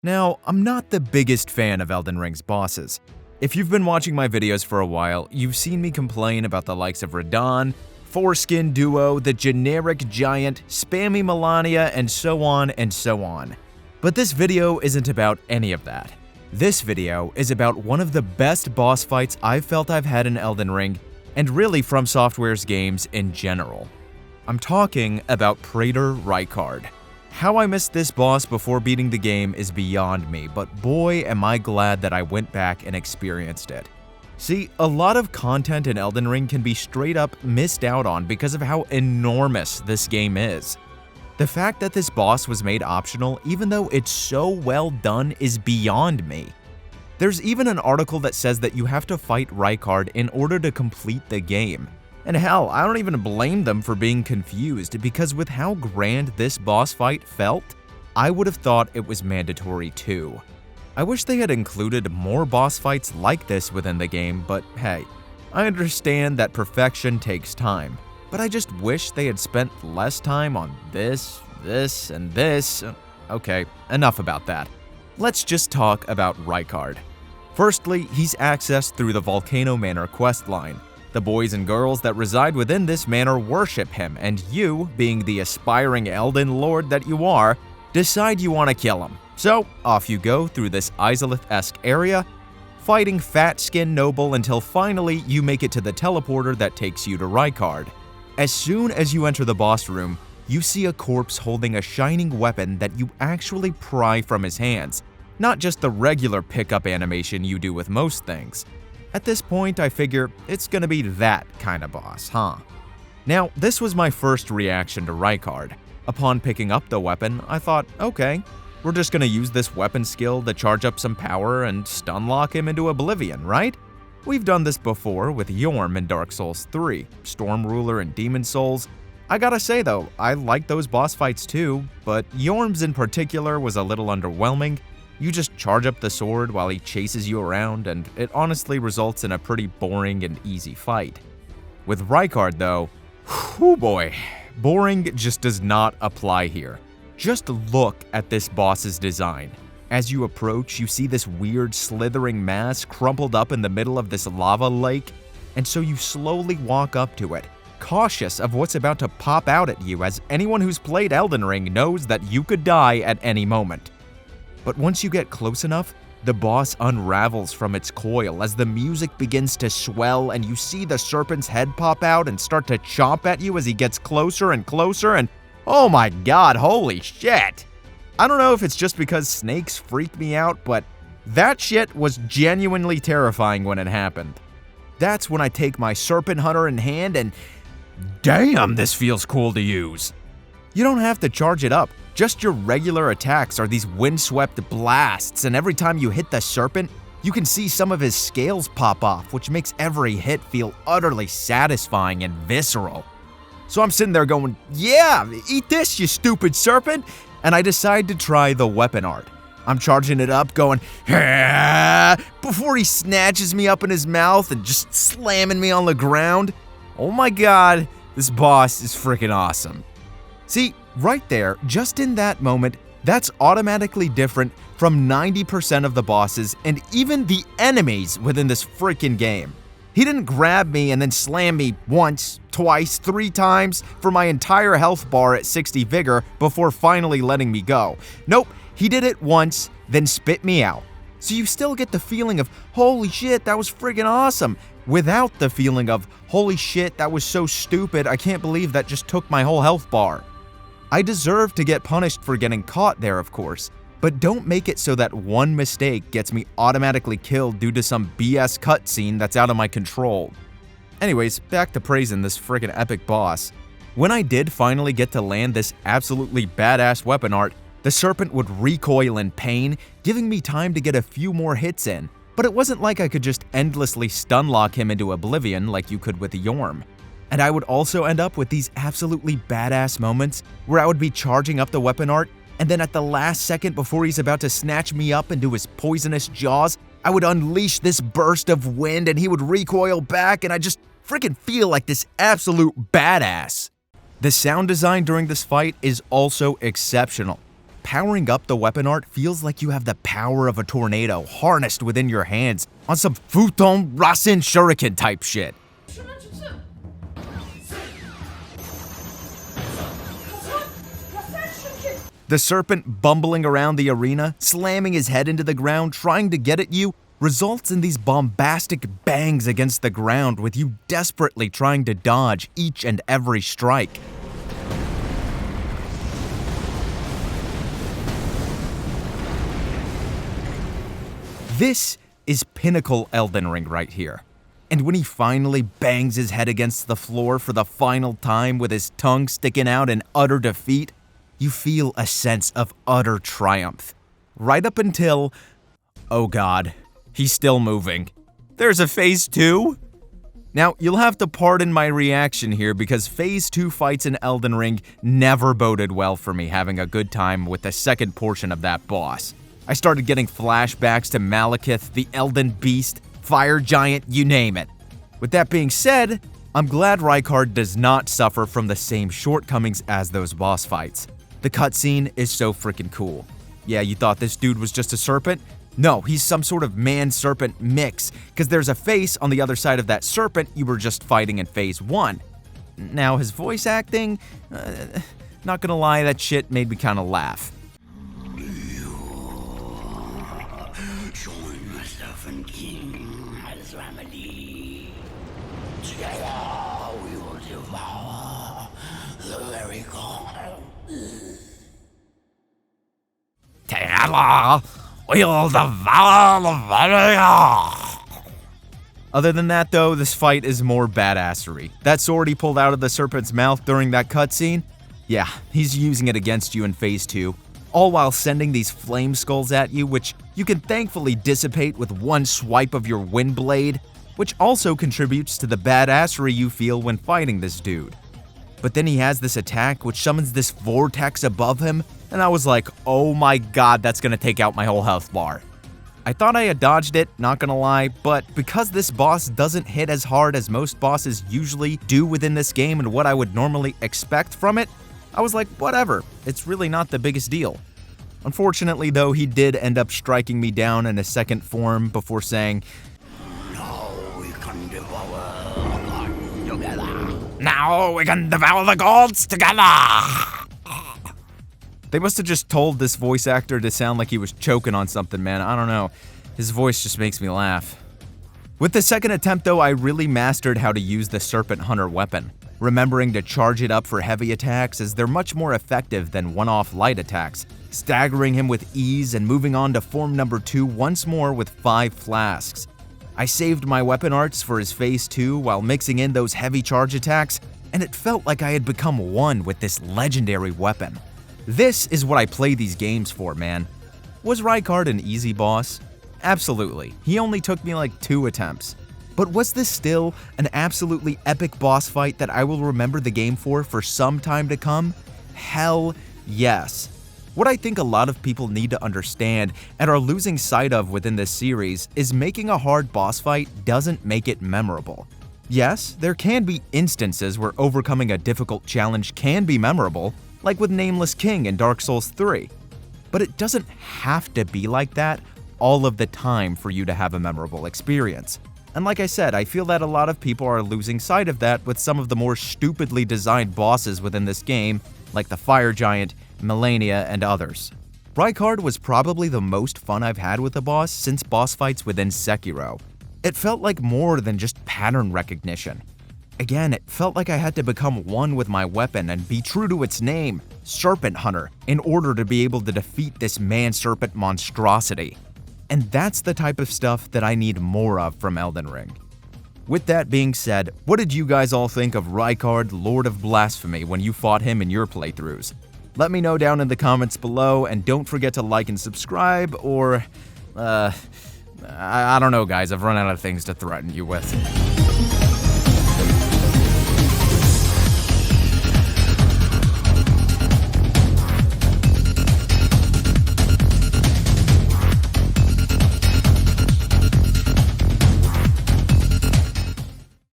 Now, I'm not the biggest fan of Elden Ring's bosses. If you've been watching my videos for a while, you've seen me complain about the likes of Radahn, Foreskin Duo, the generic giant, spammy Melania, and so on and so on. But this video isn't about any of that. This video is about one of the best boss fights I've felt I've had in Elden Ring, and really From Software's games in general. I'm talking about Praetor Rykard. How I missed this boss before beating the game is beyond me, but boy am I glad that I went back and experienced it. See, a lot of content in Elden Ring can be straight up missed out on because of how enormous this game is. The fact that this boss was made optional, even though it's so well done, is beyond me. There's even an article that says that you have to fight Rykard in order to complete the game. And hell, I don't even blame them for being confused, because with how grand this boss fight felt, I would have thought it was mandatory too. I wish they had included more boss fights like this within the game, but hey, I understand that perfection takes time. But I just wish they had spent less time on this, and this. Okay, enough about that. Let's just talk about Rykard. Firstly, he's accessed through the Volcano Manor questline. The boys and girls that reside within this manor worship him, and you, being the aspiring Elden Lord that you are, decide you want to kill him. So, off you go through this Izalith-esque area, fighting Fat Skin Noble until finally you make it to the teleporter that takes you to Rykard. As soon as you enter the boss room, you see a corpse holding a shining weapon that you actually pry from his hands, not just the regular pickup animation you do with most things. At this point, I figure it's gonna be that kind of boss, huh? Now, this was my first reaction to Rykard. Upon picking up the weapon, I thought, okay, we're just gonna use this weapon skill to charge up some power and stunlock him into oblivion, right? We've done this before with Yorm in Dark Souls 3, Storm Ruler in Demon Souls. I gotta say though, I like those boss fights too, but Yorm's in particular was a little underwhelming. You just charge up the sword while he chases you around, and it honestly results in a pretty boring and easy fight. With Rykard though, whew boy, boring just does not apply here. Just look at this boss's design. As you approach, you see this weird slithering mass crumpled up in the middle of this lava lake, and so you slowly walk up to it, cautious of what's about to pop out at you, as anyone who's played Elden Ring knows that you could die at any moment. But once you get close enough, the boss unravels from its coil as the music begins to swell and you see the serpent's head pop out and start to chomp at you as he gets closer and closer, and oh my god, holy shit! I don't know if it's just because snakes freak me out, but that shit was genuinely terrifying when it happened. That's when I take my Serpent Hunter in hand and damn, this feels cool to use. You don't have to charge it up. Just your regular attacks are these windswept blasts, and every time you hit the serpent, you can see some of his scales pop off, which makes every hit feel utterly satisfying and visceral. So I'm sitting there going, yeah, eat this, you stupid serpent, and I decide to try the weapon art. I'm charging it up, going, ah, before he snatches me up in his mouth and just slamming me on the ground. Oh my god, this boss is freaking awesome. See, right there, just in that moment, that's automatically different from 90% of the bosses and even the enemies within this freaking game. He didn't grab me and then slam me once, twice, 3 times for my entire health bar at 60 vigor before finally letting me go. Nope, he did it once, then spit me out. So you still get the feeling of, holy shit, that was friggin' awesome, without the feeling of, holy shit, that was so stupid, I can't believe that just took my whole health bar. I deserve to get punished for getting caught there, of course, but don't make it so that one mistake gets me automatically killed due to some BS cutscene that's out of my control. Anyways, back to praising this friggin' epic boss. When I did finally get to land this absolutely badass weapon art, the serpent would recoil in pain, giving me time to get a few more hits in, but it wasn't like I could just endlessly stunlock him into oblivion like you could with Yorm. And I would also end up with these absolutely badass moments where I would be charging up the weapon art, and then at the last second before he's about to snatch me up into his poisonous jaws, I would unleash this burst of wind and he would recoil back, and I just freaking feel like this absolute badass. The sound design during this fight is also exceptional. Powering up the weapon art feels like you have the power of a tornado harnessed within your hands on some Futon Rasen Shuriken type shit. The serpent bumbling around the arena, slamming his head into the ground, trying to get at you, results in these bombastic bangs against the ground with you desperately trying to dodge each and every strike. This is pinnacle Elden Ring right here. And when he finally bangs his head against the floor for the final time with his tongue sticking out in utter defeat, you feel a sense of utter triumph. Right up until, oh god, he's still moving. There's a phase 2? Now, you'll have to pardon my reaction here because phase 2 fights in Elden Ring never boded well for me having a good time with the second portion of that boss. I started getting flashbacks to Malekith, the Elden Beast, Fire Giant, you name it. With that being said, I'm glad Rykard does not suffer from the same shortcomings as those boss fights. The cutscene is so freaking cool. Yeah, you thought this dude was just a serpent? No, he's some sort of man-serpent mix, because there's a face on the other side of that serpent you were just fighting in phase 1. Now, his voice acting, not gonna lie, that shit made me kinda laugh. Join the Serpent King as remedy. Together we will devour the very god. Together we'll devour the very god. Other than that, though, this fight is more badassery. That sword he pulled out of the serpent's mouth during that cutscene, yeah, he's using it against you in phase 2. All while sending these flame skulls at you, which you can thankfully dissipate with one swipe of your wind blade, which also contributes to the badassery you feel when fighting this dude. But then he has this attack which summons this vortex above him, and I was like, oh my god, that's gonna take out my whole health bar. I thought I had dodged it, not gonna lie, but because this boss doesn't hit as hard as most bosses usually do within this game and what I would normally expect from it, I was like, whatever, it's really not the biggest deal. Unfortunately, though, he did end up striking me down in a second form before saying, Now we can devour the gods together. now we can devour the gods together! They must have just told this voice actor to sound like he was choking on something, man. I don't know. His voice just makes me laugh. With the second attempt, though, I really mastered how to use the Serpent Hunter weapon, remembering to charge it up for heavy attacks as they're much more effective than one-off light attacks, staggering him with ease and moving on to form number 2 once more with 5 flasks. I saved my weapon arts for his phase 2 while mixing in those heavy charge attacks, and it felt like I had become one with this legendary weapon. This is what I play these games for, man. Was Rykard an easy boss? Absolutely. He only took me like 2 attempts. But was this still an absolutely epic boss fight that I will remember the game for some time to come? Hell yes. What I think a lot of people need to understand and are losing sight of within this series is making a hard boss fight doesn't make it memorable. Yes, there can be instances where overcoming a difficult challenge can be memorable, like with Nameless King in Dark Souls 3. But it doesn't have to be like that all of the time for you to have a memorable experience. And like I said, I feel that a lot of people are losing sight of that with some of the more stupidly designed bosses within this game, like the Fire Giant, Melania, and others. Rykard was probably the most fun I've had with a boss since boss fights within Sekiro. It felt like more than just pattern recognition. Again, it felt like I had to become one with my weapon and be true to its name, Serpent Hunter, in order to be able to defeat this man-serpent monstrosity. And that's the type of stuff that I need more of from Elden Ring. With that being said, what did you guys all think of Rykard, Lord of Blasphemy, when you fought him in your playthroughs? Let me know down in the comments below, and don't forget to like and subscribe, or, I don't know guys, I've run out of things to threaten you with.